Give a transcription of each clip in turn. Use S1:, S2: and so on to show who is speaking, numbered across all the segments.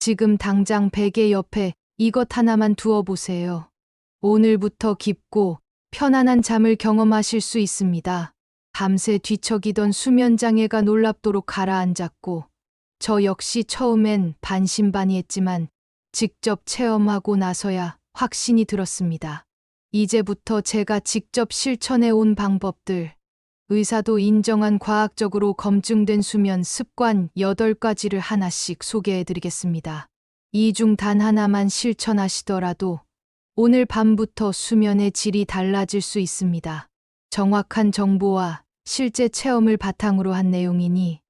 S1: 지금 당장 베개 옆에 이것 하나만 두어보세요. 오늘부터 깊고 편안한 잠을 경험하실 수 있습니다. 밤새 뒤척이던 수면장애가 놀랍도록 가라앉았고, 저 역시 처음엔 반신반의했지만 직접 체험하고 나서야 확신이 들었습니다. 이제부터 제가 직접 실천해 온 방법들, 의사도 인정한 과학적으로 검증된 수면 습관 8가지를 하나씩 소개해 드리겠습니다. 이 중 단 하나만 실천하시더라도 오늘 밤부터 수면의 질이 달라질 수 있습니다. 정확한 정보와 실제 체험을 바탕으로 한 내용이니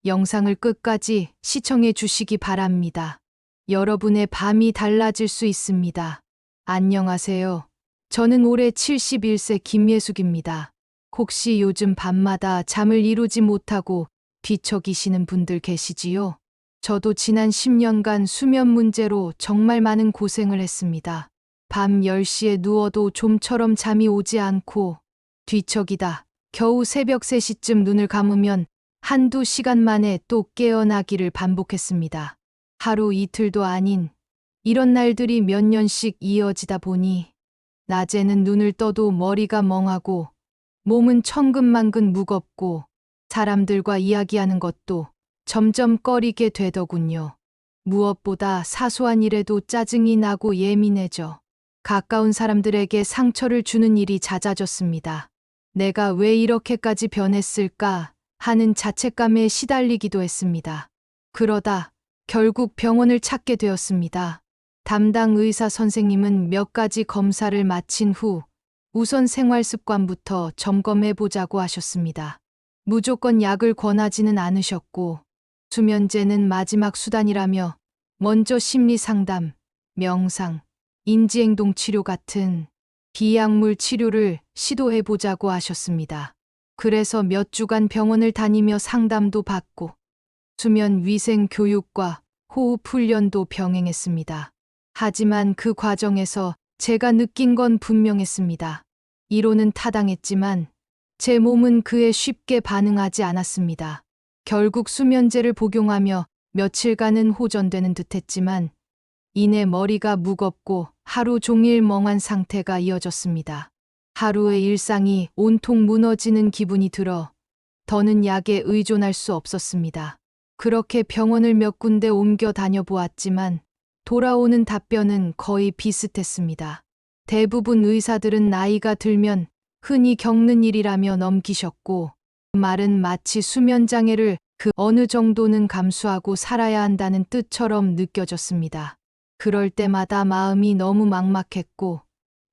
S1: 영상을 끝까지 시청해 주시기 바랍니다. 여러분의 밤이 달라질 수 있습니다. 안녕하세요. 저는 올해 71세 김예숙입니다. 혹시 요즘 밤마다 잠을 이루지 못하고 뒤척이시는 분들 계시지요? 저도 지난 10년간 수면 문제로 정말 많은 고생을 했습니다. 밤 10시에 누워도 좀처럼 잠이 오지 않고 뒤척이다 겨우 새벽 3시쯤 눈을 감으면 한두 시간 만에 또 깨어나기를 반복했습니다. 하루 이틀도 아닌 이런 날들이 몇 년씩 이어지다 보니 낮에는 눈을 떠도 머리가 멍하고 몸은 천근만근 무겁고 사람들과 이야기하는 것도 점점 꺼리게 되더군요. 무엇보다 사소한 일에도 짜증이 나고 예민해져 가까운 사람들에게 상처를 주는 일이 잦아졌습니다. 내가 왜 이렇게까지 변했을까 하는 자책감에 시달리기도 했습니다. 그러다 결국 병원을 찾게 되었습니다. 담당 의사 선생님은 몇 가지 검사를 마친 후 우선 생활 습관부터 점검해 보자고 하셨습니다. 무조건 약을 권하지는 않으셨고 수면제는 마지막 수단이라며 먼저 심리 상담, 명상, 인지행동 치료 같은 비약물 치료를 시도해 보자고 하셨습니다. 그래서 몇 주간 병원을 다니며 상담도 받고 수면 위생 교육과 호흡 훈련도 병행했습니다. 하지만 그 과정에서 제가 느낀 건 분명했습니다. 이론은 타당했지만 제 몸은 그에 쉽게 반응하지 않았습니다. 결국 수면제를 복용하며 며칠간은 호전되는 듯했지만 이내 머리가 무겁고 하루 종일 멍한 상태가 이어졌습니다. 하루의 일상이 온통 무너지는 기분이 들어 더는 약에 의존할 수 없었습니다. 그렇게 병원을 몇 군데 옮겨 다녀보았지만 돌아오는 답변은 거의 비슷했습니다. 대부분 의사들은 나이가 들면 흔히 겪는 일이라며 넘기셨고 그 말은 마치 수면장애를 그 어느 정도는 감수하고 살아야 한다는 뜻처럼 느껴졌습니다. 그럴 때마다 마음이 너무 막막했고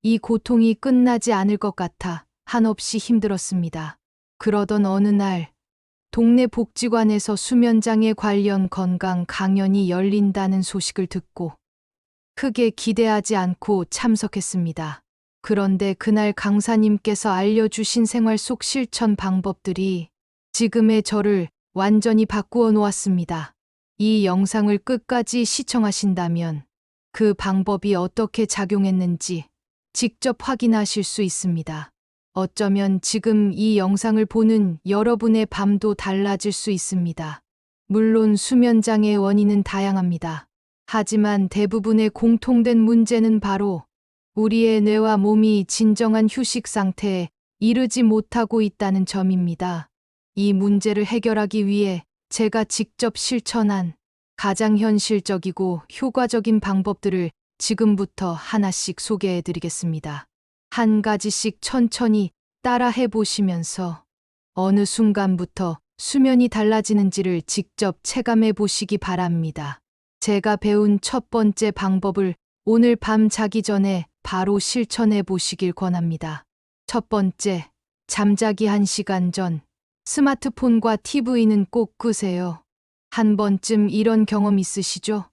S1: 이 고통이 끝나지 않을 것 같아 한없이 힘들었습니다. 그러던 어느 날 동네 복지관에서 수면장애 관련 건강 강연이 열린다는 소식을 듣고 크게 기대하지 않고 참석했습니다. 그런데 그날 강사님께서 알려주신 생활 속 실천 방법들이 지금의 저를 완전히 바꾸어 놓았습니다. 이 영상을 끝까지 시청하신다면 그 방법이 어떻게 작용했는지 직접 확인하실 수 있습니다. 어쩌면 지금 이 영상을 보는 여러분의 밤도 달라질 수 있습니다. 물론 수면장애의 원인은 다양합니다. 하지만 대부분의 공통된 문제는 바로 우리의 뇌와 몸이 진정한 휴식 상태에 이르지 못하고 있다는 점입니다. 이 문제를 해결하기 위해 제가 직접 실천한 가장 현실적이고 효과적인 방법들을 지금부터 하나씩 소개해 드리겠습니다. 한 가지씩 천천히 따라 해보시면서 어느 순간부터 수면이 달라지는지를 직접 체감해 보시기 바랍니다. 제가 배운 첫 번째 방법을 오늘 밤 자기 전에 바로 실천해 보시길 권합니다. 첫 번째, 잠자기 1시간 전 스마트폰과 TV는 꼭 끄세요. 한 번쯤 이런 경험 있으시죠?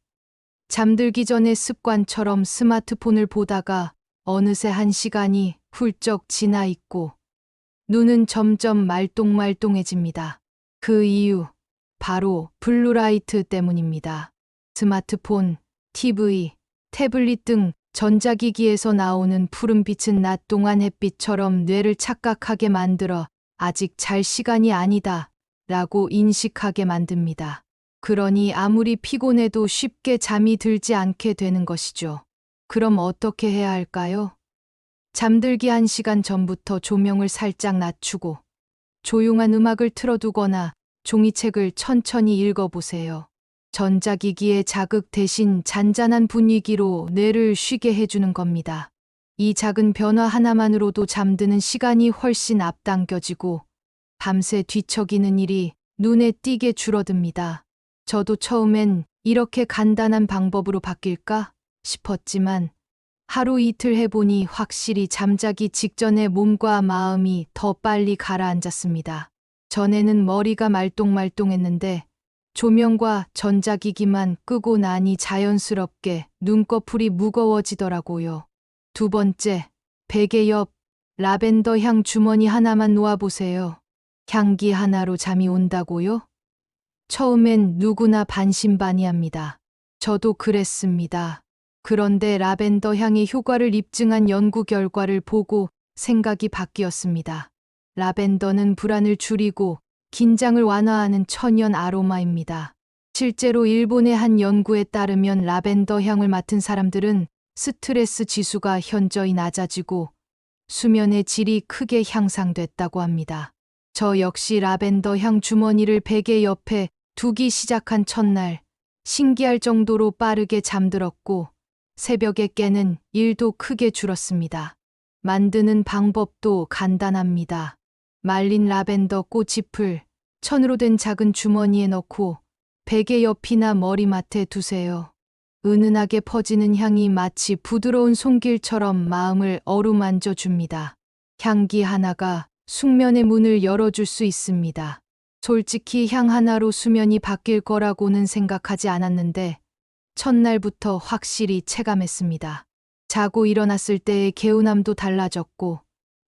S1: 잠들기 전에 습관처럼 스마트폰을 보다가 어느새 1시간이 훌쩍 지나 있고 눈은 점점 말똥말똥해집니다. 그 이유, 바로 블루라이트 때문입니다. 스마트폰, TV, 태블릿 등 전자기기에서 나오는 푸른빛은 낮 동안 햇빛처럼 뇌를 착각하게 만들어 아직 잘 시간이 아니다 라고 인식하게 만듭니다. 그러니 아무리 피곤해도 쉽게 잠이 들지 않게 되는 것이죠. 그럼 어떻게 해야 할까요? 잠들기 1시간 전부터 조명을 살짝 낮추고 조용한 음악을 틀어두거나 종이책을 천천히 읽어보세요. 전자기기의 자극 대신 잔잔한 분위기로 뇌를 쉬게 해주는 겁니다. 이 작은 변화 하나만으로도 잠드는 시간이 훨씬 앞당겨지고 밤새 뒤척이는 일이 눈에 띄게 줄어듭니다. 저도 처음엔 이렇게 간단한 방법으로 바뀔까 싶었지만 하루 이틀 해보니 확실히 잠자기 직전에 몸과 마음이 더 빨리 가라앉았습니다. 전에는 머리가 말똥말똥했는데 조명과 전자기기만 끄고 나니 자연스럽게 눈꺼풀이 무거워지더라고요. 두 번째, 베개 옆 라벤더 향 주머니 하나만 놓아보세요. 향기 하나로 잠이 온다고요? 처음엔 누구나 반신반의합니다. 저도 그랬습니다. 그런데 라벤더 향의 효과를 입증한 연구 결과를 보고 생각이 바뀌었습니다. 라벤더는 불안을 줄이고 긴장을 완화하는 천연 아로마입니다. 실제로 일본의 한 연구에 따르면 라벤더 향을 맡은 사람들은 스트레스 지수가 현저히 낮아지고 수면의 질이 크게 향상됐다고 합니다. 저 역시 라벤더 향 주머니를 베개 옆에 두기 시작한 첫날 신기할 정도로 빠르게 잠들었고 새벽에 깨는 일도 크게 줄었습니다. 만드는 방법도 간단합니다. 말린 라벤더 꽃잎을 천으로 된 작은 주머니에 넣고 베개 옆이나 머리맡에 두세요. 은은하게 퍼지는 향이 마치 부드러운 손길처럼 마음을 어루만져 줍니다. 향기 하나가 숙면의 문을 열어줄 수 있습니다. 솔직히 향 하나로 수면이 바뀔 거라고는 생각하지 않았는데 첫날부터 확실히 체감했습니다. 자고 일어났을 때의 개운함도 달라졌고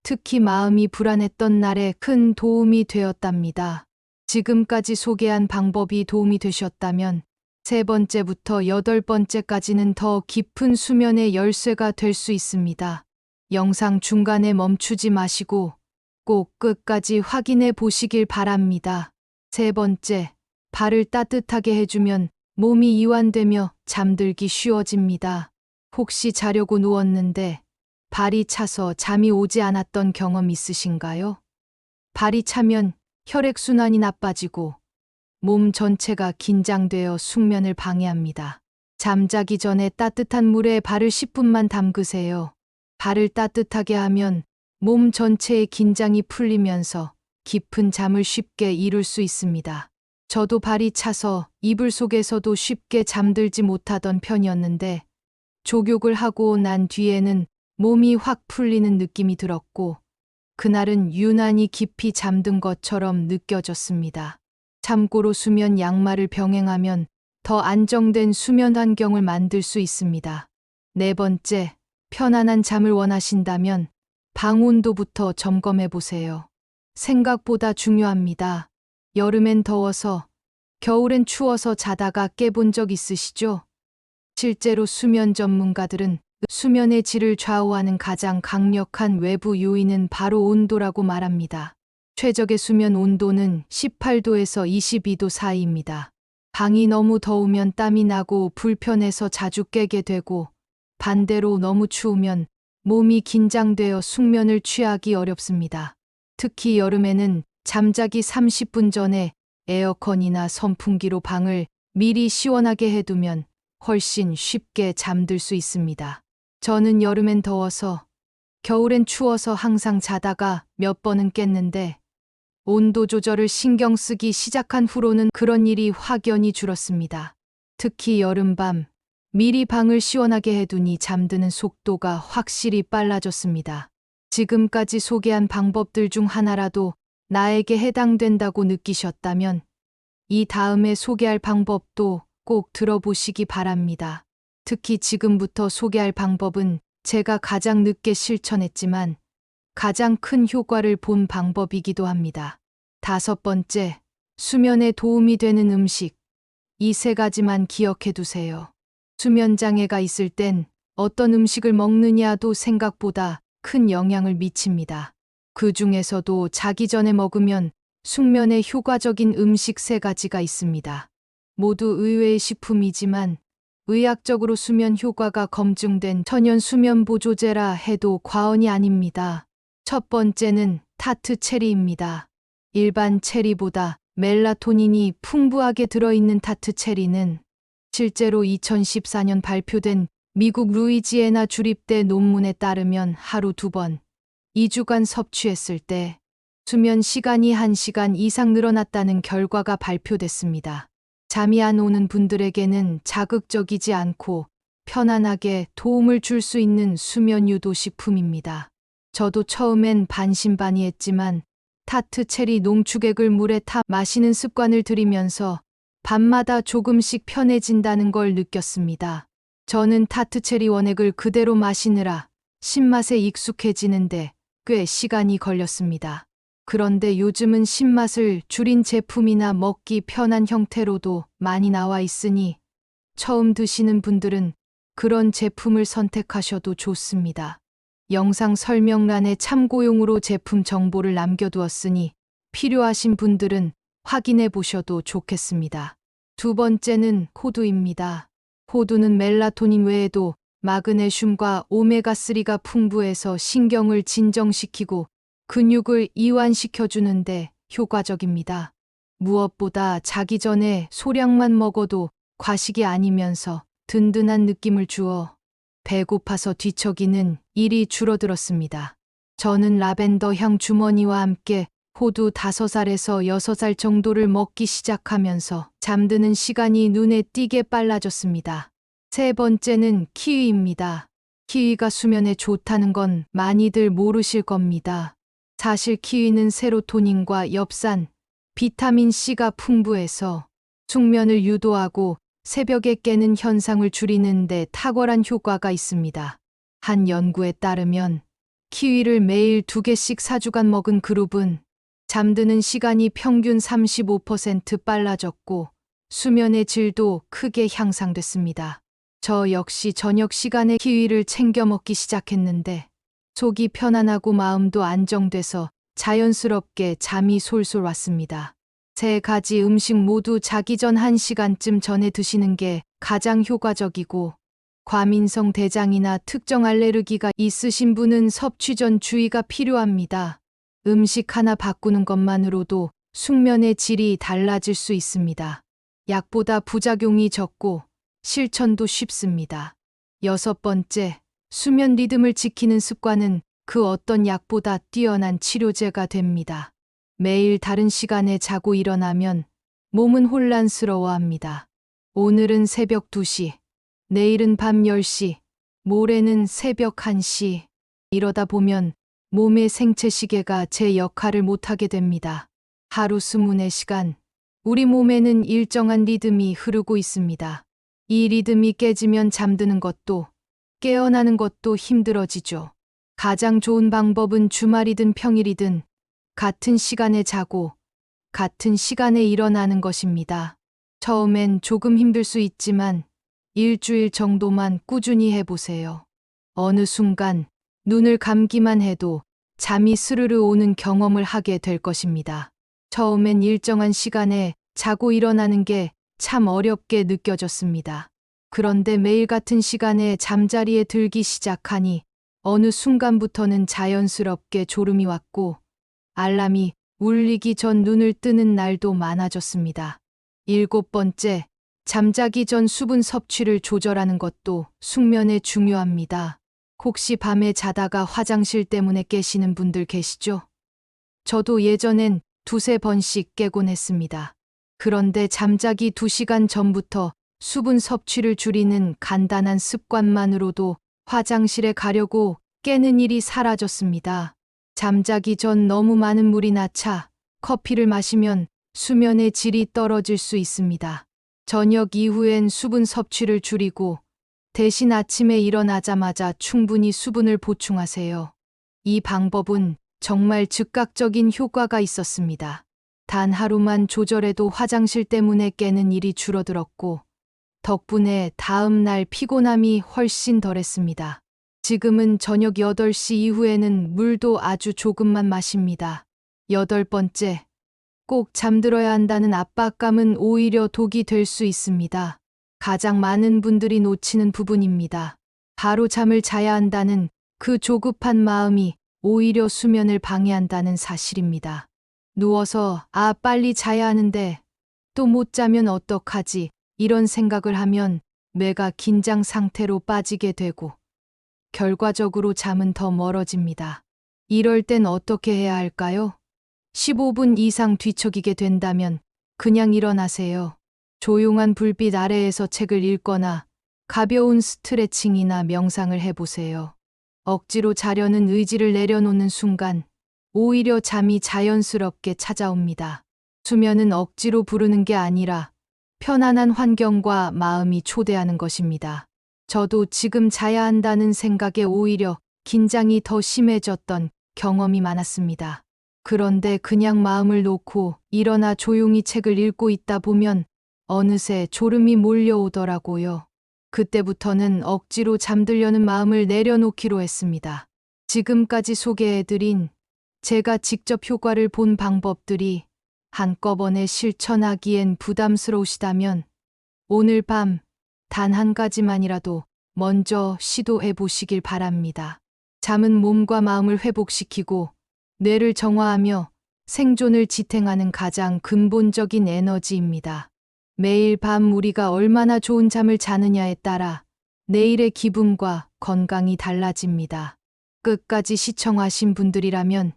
S1: 특히 마음이 불안했던 날에 큰 도움이 되었답니다. 지금까지 소개한 방법이 도움이 되셨다면 3번째부터 8번째까지는 더 깊은 수면의 열쇠가 될 수 있습니다. 영상 중간에 멈추지 마시고 꼭 끝까지 확인해 보시길 바랍니다. 3번째, 발을 따뜻하게 해주면 몸이 이완되며 잠들기 쉬워집니다. 혹시 자려고 누웠는데 발이 차서 잠이 오지 않았던 경험 있으신가요? 발이 차면 혈액순환이 나빠지고 몸 전체가 긴장되어 숙면을 방해합니다. 잠자기 전에 따뜻한 물에 발을 10분만 담그세요. 발을 따뜻하게 하면 몸 전체의 긴장이 풀리면서 깊은 잠을 쉽게 이룰 수 있습니다. 저도 발이 차서 이불 속에서도 쉽게 잠들지 못하던 편이었는데 족욕을 하고 난 뒤에는 몸이 확 풀리는 느낌이 들었고 그날은 유난히 깊이 잠든 것처럼 느껴졌습니다. 참고로 수면 양말을 병행하면 더 안정된 수면 환경을 만들 수 있습니다. 4번째, 편안한 잠을 원하신다면 방 온도부터 점검해 보세요. 생각보다 중요합니다. 여름엔 더워서, 겨울엔 추워서 자다가 깨본 적 있으시죠? 실제로 수면 전문가들은 수면의 질을 좌우하는 가장 강력한 외부 요인은 바로 온도라고 말합니다. 최적의 수면 온도는 18도에서 22도 사이입니다. 방이 너무 더우면 땀이 나고 불편해서 자주 깨게 되고 반대로 너무 추우면 몸이 긴장되어 숙면을 취하기 어렵습니다. 특히 여름에는 잠자기 30분 전에 에어컨이나 선풍기로 방을 미리 시원하게 해두면 훨씬 쉽게 잠들 수 있습니다. 저는 여름엔 더워서, 겨울엔 추워서 항상 자다가 몇 번은 깼는데 온도 조절을 신경 쓰기 시작한 후로는 그런 일이 확연히 줄었습니다. 특히 여름밤, 미리 방을 시원하게 해두니 잠드는 속도가 확실히 빨라졌습니다. 지금까지 소개한 방법들 중 하나라도 나에게 해당된다고 느끼셨다면 이 다음에 소개할 방법도 꼭 들어보시기 바랍니다. 특히 지금부터 소개할 방법은 제가 가장 늦게 실천했지만 가장 큰 효과를 본 방법이기도 합니다. 5번째, 수면에 도움이 되는 음식. 이 3가지만 기억해 두세요. 수면 장애가 있을 땐 어떤 음식을 먹느냐도 생각보다 큰 영향을 미칩니다. 그 중에서도 자기 전에 먹으면 숙면에 효과적인 음식 3가지가 있습니다. 모두 의외의 식품이지만 의학적으로 수면 효과가 검증된 천연 수면 보조제라 해도 과언이 아닙니다. 첫 번째는 타트 체리입니다. 일반 체리보다 멜라토닌이 풍부하게 들어있는 타트 체리는 실제로 2014년 발표된 미국 루이지애나 주립대 논문에 따르면 하루 2번, 2주간 섭취했을 때 수면 시간이 1시간 이상 늘어났다는 결과가 발표됐습니다. 잠이 안 오는 분들에게는 자극적이지 않고 편안하게 도움을 줄 수 있는 수면 유도 식품입니다. 저도 처음엔 반신반의했지만 타트 체리 농축액을 물에 타 마시는 습관을 들이면서 밤마다 조금씩 편해진다는 걸 느꼈습니다. 저는 타트 체리 원액을 그대로 마시느라 신맛에 익숙해지는데 꽤 시간이 걸렸습니다. 그런데 요즘은 신맛을 줄인 제품이나 먹기 편한 형태로도 많이 나와 있으니 처음 드시는 분들은 그런 제품을 선택하셔도 좋습니다. 영상 설명란에 참고용으로 제품 정보를 남겨두었으니 필요하신 분들은 확인해 보셔도 좋겠습니다. 두 번째는 호두입니다. 호두는 멜라토닌 외에도 마그네슘과 오메가3가 풍부해서 신경을 진정시키고 근육을 이완시켜주는데 효과적입니다. 무엇보다 자기 전에 소량만 먹어도 과식이 아니면서 든든한 느낌을 주어 배고파서 뒤척이는 일이 줄어들었습니다. 저는 라벤더 향 주머니와 함께 호두 5알에서 6알 정도를 먹기 시작하면서 잠드는 시간이 눈에 띄게 빨라졌습니다. 세 번째는 키위입니다. 키위가 수면에 좋다는 건 많이들 모르실 겁니다. 사실 키위는 세로토닌과 엽산, 비타민C가 풍부해서 숙면을 유도하고 새벽에 깨는 현상을 줄이는 데 탁월한 효과가 있습니다. 한 연구에 따르면 키위를 매일 2개씩 4주간 먹은 그룹은 잠드는 시간이 평균 35% 빨라졌고 수면의 질도 크게 향상됐습니다. 저 역시 저녁 시간에 키위를 챙겨 먹기 시작했는데 속이 편안하고 마음도 안정돼서 자연스럽게 잠이 솔솔 왔습니다. 3가지 음식 모두 자기 전 1시간쯤 전에 드시는 게 가장 효과적이고 과민성 대장이나 특정 알레르기가 있으신 분은 섭취 전 주의가 필요합니다. 음식 하나 바꾸는 것만으로도 숙면의 질이 달라질 수 있습니다. 약보다 부작용이 적고 실천도 쉽습니다. 6번째, 수면 리듬을 지키는 습관은 그 어떤 약보다 뛰어난 치료제가 됩니다. 매일 다른 시간에 자고 일어나면 몸은 혼란스러워합니다. 오늘은 새벽 2시, 내일은 밤 10시, 모레는 새벽 1시. 이러다 보면 몸의 생체 시계가 제 역할을 못하게 됩니다. 하루 24시간, 우리 몸에는 일정한 리듬이 흐르고 있습니다. 이 리듬이 깨지면 잠드는 것도 깨어나는 것도 힘들어지죠. 가장 좋은 방법은 주말이든 평일이든 같은 시간에 자고 같은 시간에 일어나는 것입니다. 처음엔 조금 힘들 수 있지만 일주일 정도만 꾸준히 해보세요. 어느 순간 눈을 감기만 해도 잠이 스르르 오는 경험을 하게 될 것입니다. 처음엔 일정한 시간에 자고 일어나는 게 참 어렵게 느껴졌습니다. 그런데 매일 같은 시간에 잠자리에 들기 시작하니 어느 순간부터는 자연스럽게 졸음이 왔고 알람이 울리기 전 눈을 뜨는 날도 많아졌습니다. 7번째, 잠자기 전 수분 섭취를 조절하는 것도 숙면에 중요합니다. 혹시 밤에 자다가 화장실 때문에 깨시는 분들 계시죠? 저도 예전엔 2~3번씩 깨곤 했습니다. 그런데 잠자기 2시간 전부터 수분 섭취를 줄이는 간단한 습관만으로도 화장실에 가려고 깨는 일이 사라졌습니다. 잠자기 전 너무 많은 물이나 차, 커피를 마시면 수면의 질이 떨어질 수 있습니다. 저녁 이후엔 수분 섭취를 줄이고 대신 아침에 일어나자마자 충분히 수분을 보충하세요. 이 방법은 정말 즉각적인 효과가 있었습니다. 단 하루만 조절해도 화장실 때문에 깨는 일이 줄어들었고 덕분에 다음 날 피곤함이 훨씬 덜했습니다. 지금은 저녁 8시 이후에는 물도 아주 조금만 마십니다. 8번째, 꼭 잠들어야 한다는 압박감은 오히려 독이 될 수 있습니다. 가장 많은 분들이 놓치는 부분입니다. 바로 잠을 자야 한다는 그 조급한 마음이 오히려 수면을 방해한다는 사실입니다. 누워서 빨리 자야 하는데 또 못 자면 어떡하지? 이런 생각을 하면 뇌가 긴장 상태로 빠지게 되고 결과적으로 잠은 더 멀어집니다. 이럴 땐 어떻게 해야 할까요? 15분 이상 뒤척이게 된다면 그냥 일어나세요. 조용한 불빛 아래에서 책을 읽거나 가벼운 스트레칭이나 명상을 해보세요. 억지로 자려는 의지를 내려놓는 순간 오히려 잠이 자연스럽게 찾아옵니다. 수면은 억지로 부르는 게 아니라 편안한 환경과 마음이 초대하는 것입니다. 저도 지금 자야 한다는 생각에 오히려 긴장이 더 심해졌던 경험이 많았습니다. 그런데 그냥 마음을 놓고 일어나 조용히 책을 읽고 있다 보면 어느새 졸음이 몰려오더라고요. 그때부터는 억지로 잠들려는 마음을 내려놓기로 했습니다. 지금까지 소개해드린 제가 직접 효과를 본 방법들이 한꺼번에 실천하기엔 부담스러우시다면 오늘 밤 단 한 가지만이라도 먼저 시도해 보시길 바랍니다. 잠은 몸과 마음을 회복시키고 뇌를 정화하며 생존을 지탱하는 가장 근본적인 에너지입니다. 매일 밤 우리가 얼마나 좋은 잠을 자느냐에 따라 내일의 기분과 건강이 달라집니다. 끝까지 시청하신 분들이라면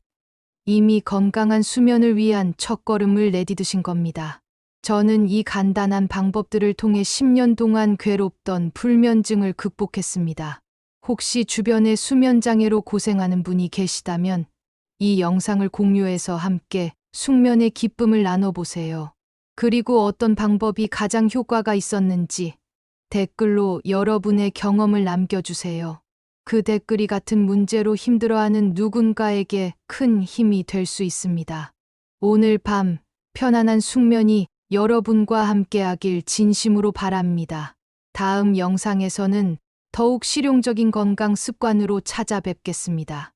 S1: 이미 건강한 수면을 위한 첫걸음을 내디디신 겁니다. 저는 이 간단한 방법들을 통해 10년 동안 괴롭던 불면증을 극복했습니다. 혹시 주변에 수면장애로 고생하는 분이 계시다면 이 영상을 공유해서 함께 숙면의 기쁨을 나눠보세요. 그리고 어떤 방법이 가장 효과가 있었는지 댓글로 여러분의 경험을 남겨주세요. 그 댓글이 같은 문제로 힘들어하는 누군가에게 큰 힘이 될 수 있습니다. 오늘 밤 편안한 숙면이 여러분과 함께하길 진심으로 바랍니다. 다음 영상에서는 더욱 실용적인 건강 습관으로 찾아뵙겠습니다.